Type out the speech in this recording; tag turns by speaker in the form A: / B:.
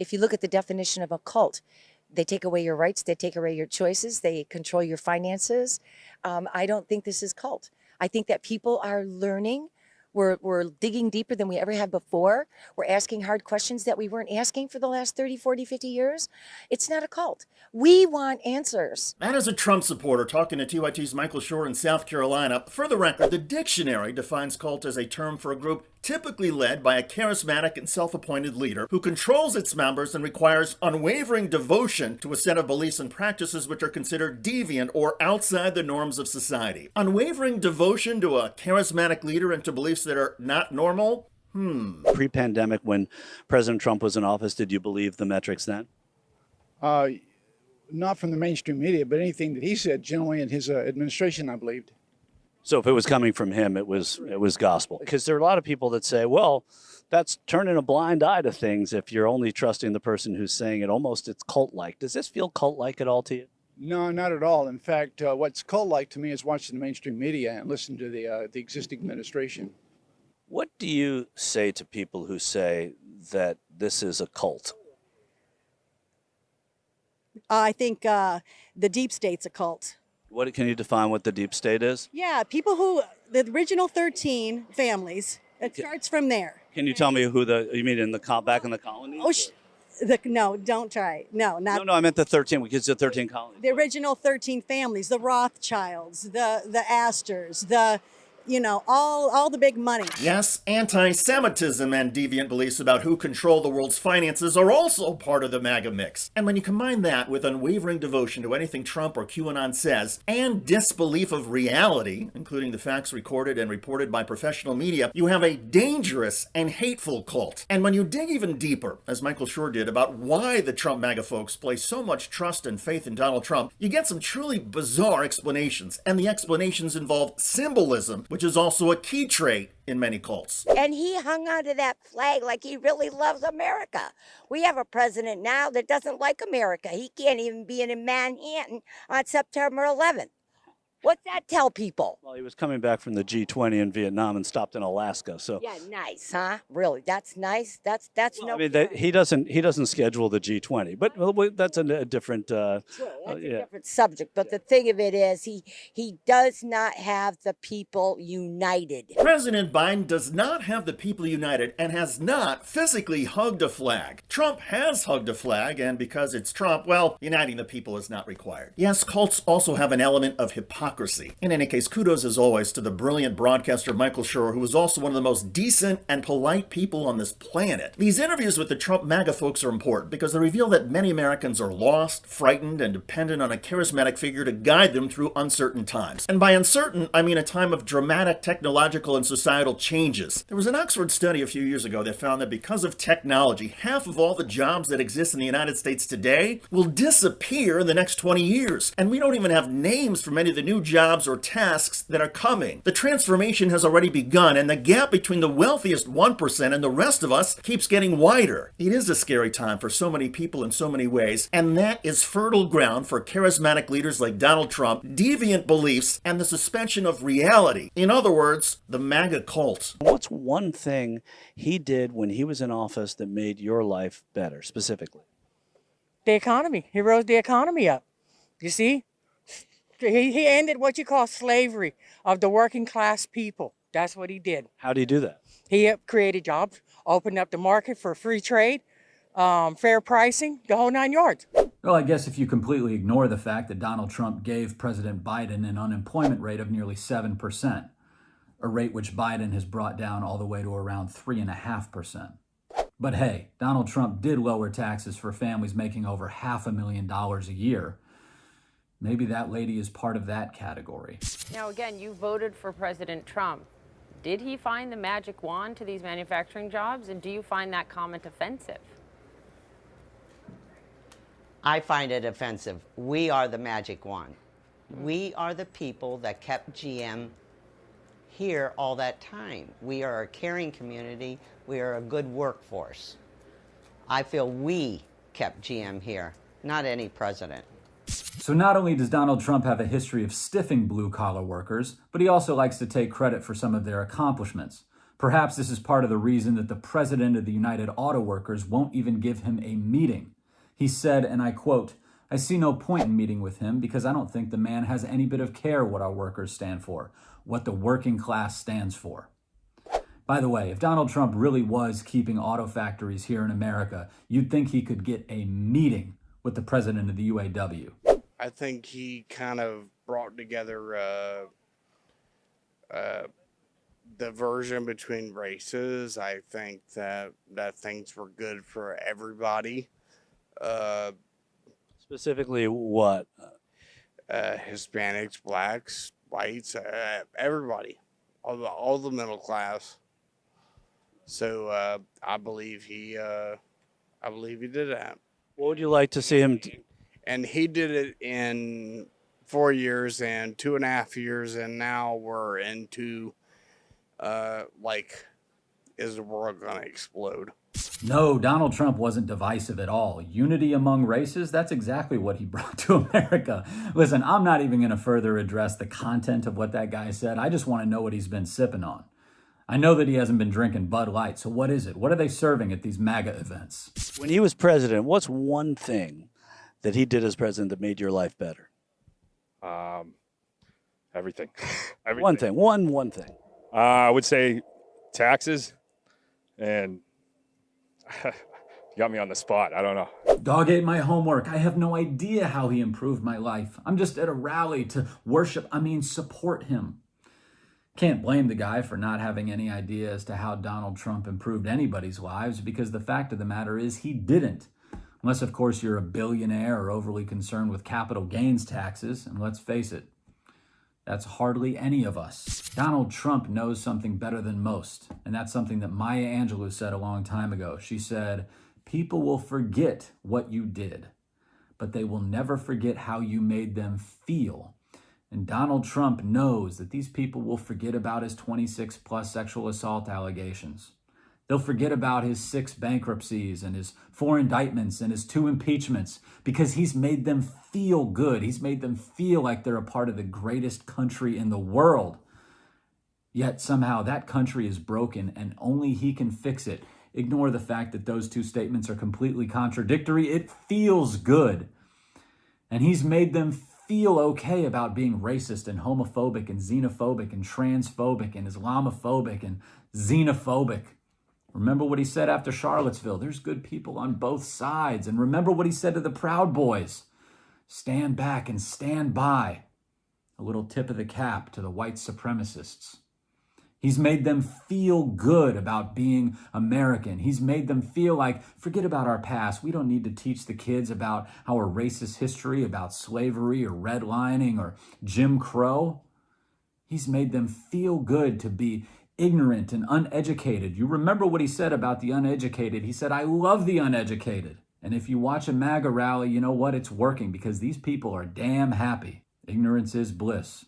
A: If you look at the definition of a cult, they take away your rights, they take away your choices, they control your finances. I don't think this is cult. I think that people are learning. We're digging deeper than we ever have before. We're asking hard questions that we weren't asking for the last 30, 40, 50 years. It's not a cult. We want answers.
B: That is a Trump supporter talking to TYT's Michael Shore in South Carolina. For the record, the dictionary defines cult as a term for a group typically led by a charismatic and self-appointed leader who controls its members and requires unwavering devotion to a set of beliefs and practices which are considered deviant or outside the norms of society. Unwavering devotion to a charismatic leader and to beliefs that are not normal?
C: Pre-pandemic, when President Trump was in office, did you believe the metrics then?
D: Not from the mainstream media, but anything that he said generally in his administration, I believed.
C: So if it was coming from him, it was gospel. Because there are a lot of people that say, well, that's turning a blind eye to things if you're only trusting the person who's saying it. Almost it's cult-like. Does this feel cult-like at all to you?
D: No, not at all. In fact, what's cult-like to me is watching the mainstream media and listening to the existing administration.
C: What do you say to people who say that this is a cult?
E: I think the deep state's a cult.
C: What can you define what the deep state is?
E: Yeah, people who, the original 13 families, it starts from there.
C: Can you tell me who you mean in the back in the colonies?
E: Oh, no, don't try. No, not.
C: No, I meant the 13, because the 13 colonies.
E: The original 13 families, the Rothschilds, the Astors, all the big money.
B: Yes, anti-Semitism and deviant beliefs about who control the world's finances are also part of the MAGA mix. And when you combine that with unwavering devotion to anything Trump or QAnon says, and disbelief of reality, including the facts recorded and reported by professional media, you have a dangerous and hateful cult. And when you dig even deeper, as Michael Shore did, about why the Trump MAGA folks place so much trust and faith in Donald Trump, you get some truly bizarre explanations. And the explanations involve symbolism, which is also a key trait in many cults.
F: And he hung onto that flag like he really loves America. We have a president now that doesn't like America. He can't even be in Manhattan on September 11th. What's that tell people?
C: Well, he was coming back from the G20 in Vietnam and stopped in Alaska. So
F: yeah, nice, huh? Really, that's nice. That's
C: well, no. I mean, he doesn't schedule the G20, but that's a different.
F: True, that's a different subject. But the thing of it is, he does not have the people united.
B: President Biden does not have the people united and has not physically hugged a flag. Trump has hugged a flag, and because it's Trump, well, uniting the people is not required. Yes, cults also have an element of hypocrisy. In any case, kudos as always to the brilliant broadcaster Michael Shore, who is also one of the most decent and polite people on this planet. These interviews with the Trump MAGA folks are important because they reveal that many Americans are lost, frightened, and dependent on a charismatic figure to guide them through uncertain times. And by uncertain, I mean a time of dramatic technological and societal changes. There was an Oxford study a few years ago that found that because of technology, half of all the jobs that exist in the United States today will disappear in the next 20 years. And we don't even have names for many of the new jobs or tasks that are coming. The transformation has already begun, and the gap between the wealthiest 1% and the rest of us keeps getting wider. It is a scary time for so many people in so many ways, and that is fertile ground for charismatic leaders like Donald Trump, deviant beliefs, and the suspension of reality. In other words, the MAGA cult.
C: What's one thing he did when he was in office that made your life better, specifically?
G: The economy. He rose the economy up. You see? He ended what you call slavery of the working class people. That's what he did.
C: How do you do that?
G: He created jobs, opened up the market for free trade, fair pricing, the whole 9 yards.
H: Well, I guess if you completely ignore the fact that Donald Trump gave President Biden an unemployment rate of nearly 7%, a rate which Biden has brought down all the way to around 3.5%. But hey, Donald Trump did lower taxes for families making over $500,000 a year. Maybe that lady is part of that category.
I: Now, again, you voted for President Trump. Did he find the magic wand to these manufacturing jobs? And do you find that comment offensive?
J: I find it offensive. We are the magic wand. We are the people that kept GM here all that time. We are a caring community. We are a good workforce. I feel we kept GM here, not any president.
H: So not only does Donald Trump have a history of stiffing blue-collar workers, but he also likes to take credit for some of their accomplishments. Perhaps this is part of the reason that the president of the United Auto Workers won't even give him a meeting. He said, and I quote, "I see no point in meeting with him because I don't think the man has any bit of care what our workers stand for, what the working class stands for." By the way, if Donald Trump really was keeping auto factories here in America, you'd think he could get a meeting with the president of the UAW.
K: I think he kind of brought together diversion between races. I think that things were good for everybody.
C: Specifically, what?
K: Hispanics, blacks, whites, everybody, all the middle class. So I believe he did that.
C: What would you like to see him?
K: And he did it in 4 years and 2.5 years, and now we're into is the world gonna explode?
H: No, Donald Trump wasn't divisive at all. Unity among races, that's exactly what he brought to America. Listen, I'm not even going to further address the content of what that guy said. I just want to know what he's been sipping on. I know that he hasn't been drinking Bud Light, so what is it? What are they serving at these MAGA events?
C: When he was president, what's one thing that he did as president that made your life better?
L: Everything.
C: One thing. One thing.
L: I would say taxes, and you got me on the spot. I don't know.
H: Dog ate my homework. I have no idea how he improved my life. I'm just at a rally to support him. Can't blame the guy for not having any idea as to how Donald Trump improved anybody's lives, because the fact of the matter is he didn't. Unless, of course, you're a billionaire or overly concerned with capital gains taxes. And let's face it, that's hardly any of us. Donald Trump knows something better than most. And that's something that Maya Angelou said a long time ago. She said, "People will forget what you did, but they will never forget how you made them feel." And Donald Trump knows that these people will forget about his 26 plus sexual assault allegations. They'll forget about his 6 bankruptcies and his 4 indictments and his 2 impeachments, because he's made them feel good. He's made them feel like they're a part of the greatest country in the world. Yet somehow that country is broken and only he can fix it. Ignore the fact that those 2 statements are completely contradictory. It feels good. And he's made them feel okay about being racist and homophobic and xenophobic and transphobic and Islamophobic and xenophobic. Remember what he said after Charlottesville. There's good people on both sides. And remember what he said to the Proud Boys. Stand back and stand by. A little tip of the cap to the white supremacists. He's made them feel good about being American. He's made them feel like, forget about our past. We don't need to teach the kids about our racist history, about slavery or redlining or Jim Crow. He's made them feel good to be ignorant and uneducated. You remember what he said about the uneducated. He said, "I love the uneducated." And if you watch a MAGA rally, you know what? It's working, because these people are damn happy. Ignorance is bliss.